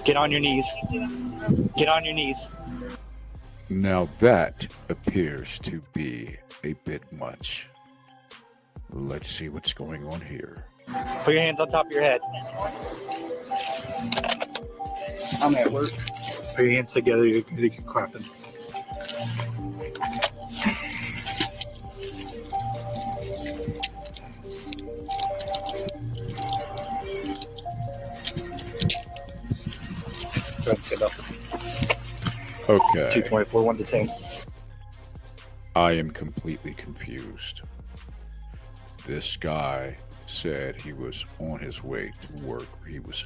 Get on your knees. Get on your knees. Now that appears to be a bit much. Let's see what's going on here. Put your hands on top of your head. I'm at work. Put your hands together. You're clapping. Go ahead and sit up. Okay, 224, 1 to 10. I am completely confused. This guy said he was on his way to work. He was